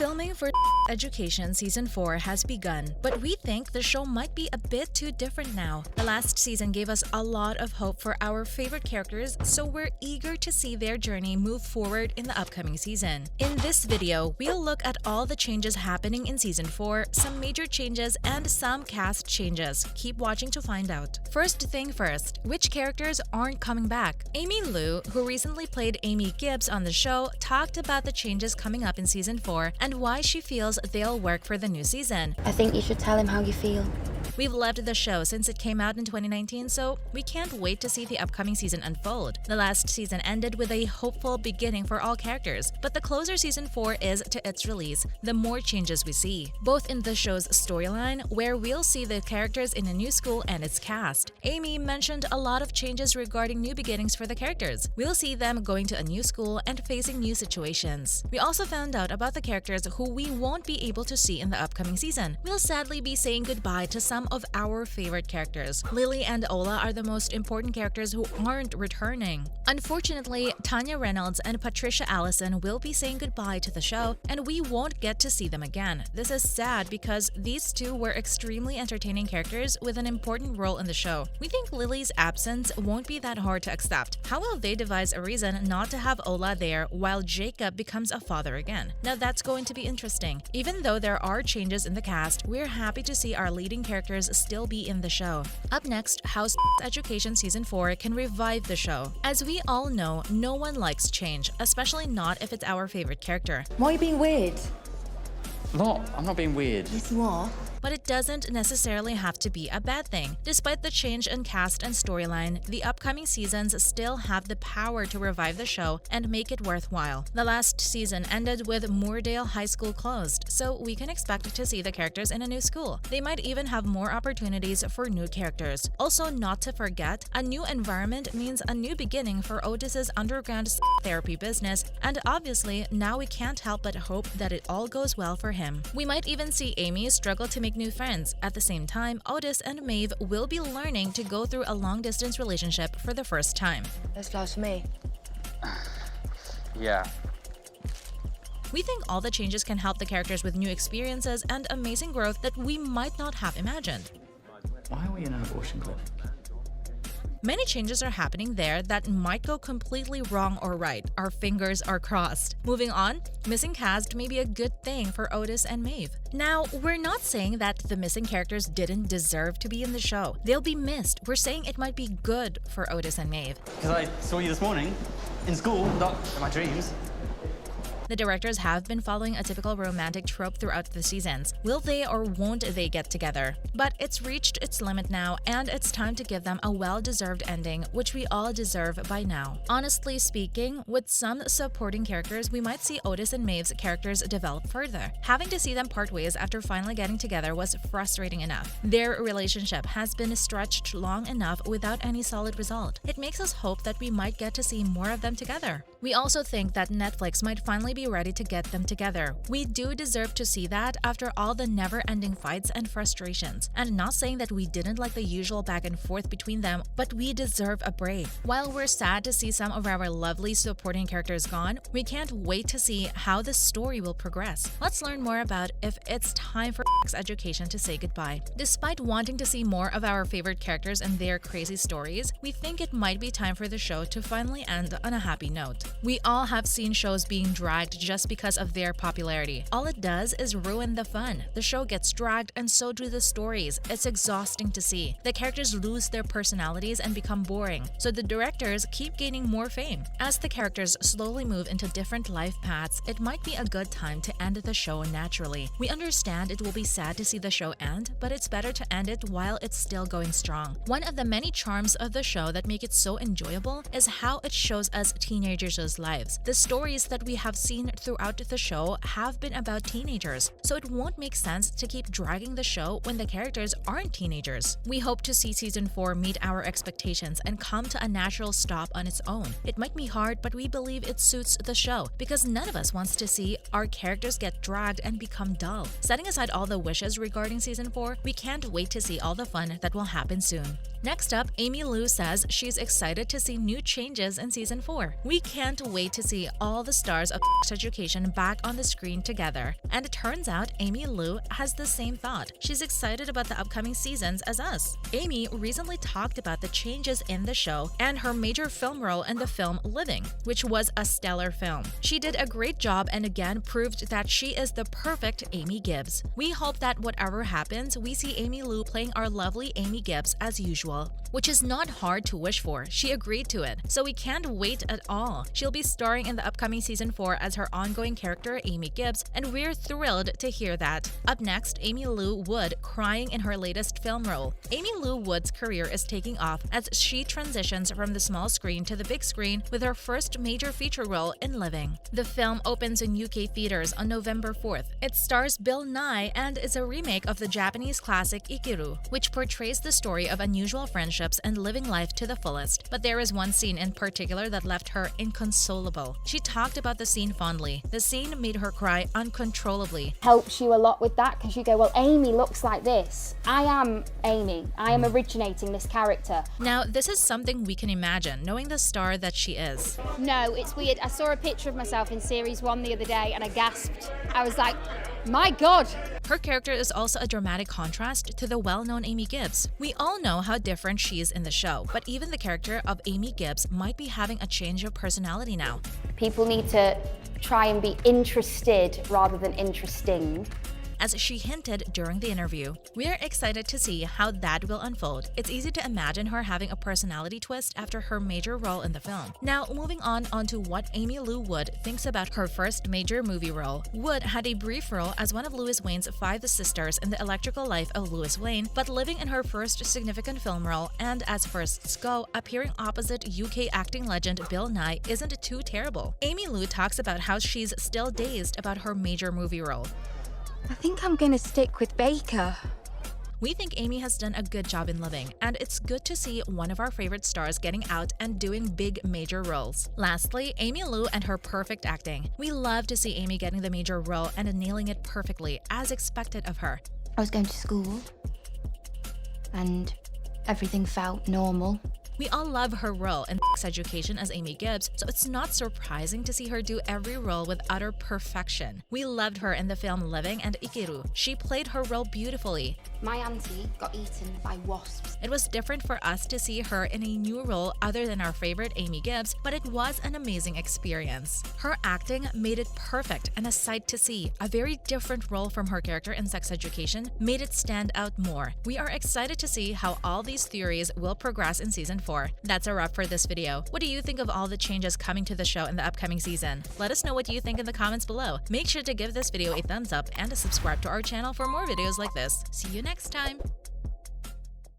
Filming for Education Season 4 has begun, but we think the show might be a bit too different now. The last season gave us a lot of hope for our favorite characters, so we're eager to see their journey move forward in the upcoming season. In this video, we'll look at all the changes happening in Season 4, some major changes, and some cast changes. Keep watching to find out. First thing first, which characters aren't coming back? Aimee Lou, who recently played Amy Gibbs on the show, talked about the changes coming up in Season 4 and why she feels they'll work for the new season. I think you should tell him how you feel. We've loved the show since it came out in 2019, so we can't wait to see the upcoming season unfold. The last season ended with a hopeful beginning for all characters, but the closer Season 4 is to its release, the more changes we see, both in the show's storyline, where we'll see the characters in a new school and its cast. Aimee mentioned a lot of changes regarding new beginnings for the characters. We'll see them going to a new school and facing new situations. We also found out about the characters who we won't be able to see in the upcoming season. We'll sadly be saying goodbye to some of our favorite characters. Lily and Ola are the most important characters who aren't returning. Unfortunately, Tanya Reynolds and Patricia Allison will be saying goodbye to the show, and we won't get to see them again. This is sad because these two were extremely entertaining characters with an important role in the show. We think Lily's absence won't be that hard to accept. How will they devise a reason not to have Ola there while Jacob becomes a father again? Now that's going to be interesting. Even though there are changes in the cast, we're happy to see our leading characters still be in the show. Up next, how Education Season 4 can revive the show. As we all know, no one likes change, especially not if it's our favorite character. Why are you being weird? I'm not being weird. Yes, you are. But it doesn't necessarily have to be a bad thing. Despite the change in cast and storyline, the upcoming seasons still have the power to revive the show and make it worthwhile. The last season ended with Moordale High School closed, so we can expect to see the characters in a new school. They might even have more opportunities for new characters. Also, not to forget, a new environment means a new beginning for Otis's underground therapy business, and obviously, now we can't help but hope that it all goes well for him. We might even see Aimee struggle to make new friends. At the same time, Otis and Maeve will be learning to go through a long-distance relationship for the first time. That's class for me. Yeah. We think all the changes can help the characters with new experiences and amazing growth that we might not have imagined. Why are we in an abortion clinic? Many changes are happening there that might go completely wrong or right. Our fingers are crossed. Moving on, missing cast may be a good thing for Otis and Maeve. Now, we're not saying that the missing characters didn't deserve to be in the show. They'll be missed. We're saying it might be good for Otis and Maeve. Because I saw you this morning in school, not in my dreams. The directors have been following a typical romantic trope throughout the seasons. Will they or won't they get together? But it's reached its limit now, and it's time to give them a well-deserved ending, which we all deserve by now. Honestly speaking, with some supporting characters, we might see Otis and Maeve's characters develop further. Having to see them part ways after finally getting together was frustrating enough. Their relationship has been stretched long enough without any solid result. It makes us hope that we might get to see more of them together. We also think that Netflix might finally be ready to get them together. We do deserve to see that after all the never-ending fights and frustrations. And not saying that we didn't like the usual back and forth between them, but we deserve a break. While we're sad to see some of our lovely supporting characters gone, we can't wait to see how the story will progress. Let's learn more about if it's time for Education to say goodbye. Despite wanting to see more of our favorite characters and their crazy stories, we think it might be time for the show to finally end on a happy note. We all have seen shows being dragged just because of their popularity. All it does is ruin the fun. The show gets dragged and so do the stories. It's exhausting to see. The characters lose their personalities and become boring, so the directors keep gaining more fame. As the characters slowly move into different life paths, it might be a good time to end the show naturally. We understand it will be sad to see the show end, but it's better to end it while it's still going strong. One of the many charms of the show that make it so enjoyable is how it shows us teenagers' lives. The stories that we have seen throughout the show have been about teenagers, so it won't make sense to keep dragging the show when the characters aren't teenagers. We hope to see Season 4 meet our expectations and come to a natural stop on its own. It might be hard, but we believe it suits the show because none of us wants to see our characters get dragged and become dull. Setting aside all the wishes regarding Season 4, we can't wait to see all the fun that will happen soon. Next up, Aimee Lou says she's excited to see new changes in Season 4. We can't can't wait to see all the stars of Sex Education back on the screen together. And it turns out Aimee Lou has the same thought. She's excited about the upcoming seasons as us. Aimee recently talked about the changes in the show and her major film role in the film Living, which was a stellar film. She did a great job and again proved that she is the perfect Amy Gibbs. We hope that whatever happens, we see Aimee Lou playing our lovely Amy Gibbs as usual, which is not hard to wish for. She agreed to it, so we can't wait at all. She'll be starring in the upcoming season 4 as her ongoing character Amy Gibbs, and we're thrilled to hear that. Up next, Aimee Lou Wood crying in her latest film role. Aimee Lou Wood's career is taking off as she transitions from the small screen to the big screen with her first major feature role in Living. The film opens in UK theaters on November 4th. It stars Bill Nye and is a remake of the Japanese classic Ikiru, which portrays the story of unusual friendships and living life to the fullest. But there is one scene in particular that left her inconsolable. She talked about the scene fondly. The scene made her cry uncontrollably. Helps you a lot with that because you go, well, Amy looks like this. I am Amy. I am originating this character. Now, this is something we can imagine, knowing the star that she is. No, it's weird. I saw a picture of myself in series 1 the other day and I gasped. I was like, my God. Her character is also a dramatic contrast to the well-known Amy Gibbs. We all know how different she is in the show, but even the character of Amy Gibbs might be having a change of personality now. People need to try and be interested rather than interesting. As she hinted during the interview, we're excited to see how that will unfold. It's easy to imagine her having a personality twist after her major role in the film. Now, moving on to what Aimee Lou Wood thinks about her first major movie role. Wood had a brief role as one of Louis Wayne's 5 sisters in The Electrical Life of Louis Wayne, but living in her first significant film role and, as firsts go, appearing opposite UK acting legend Bill Nye isn't too terrible. Aimee Lou talks about how she's still dazed about her major movie role. I think I'm gonna stick with Baker. We think Aimee has done a good job in Living, and it's good to see one of our favorite stars getting out and doing big major roles. Lastly, Aimee Lou and her perfect acting. We love to see Aimee getting the major role and nailing it perfectly, as expected of her. I was going to school and everything felt normal. We all love her role in Sex Education as Amy Gibbs, so it's not surprising to see her do every role with utter perfection. We loved her in the film Living and Ikiru. She played her role beautifully. My auntie got eaten by wasps. It was different for us to see her in a new role other than our favorite Amy Gibbs, but it was an amazing experience. Her acting made it perfect and a sight to see. A very different role from her character in Sex Education made it stand out more. We are excited to see how all these theories will progress in season 4. That's a wrap for this video. What do you think of all the changes coming to the show in the upcoming season? Let us know what you think in the comments below. Make sure to give this video a thumbs up and to subscribe to our channel for more videos like this. See you next time!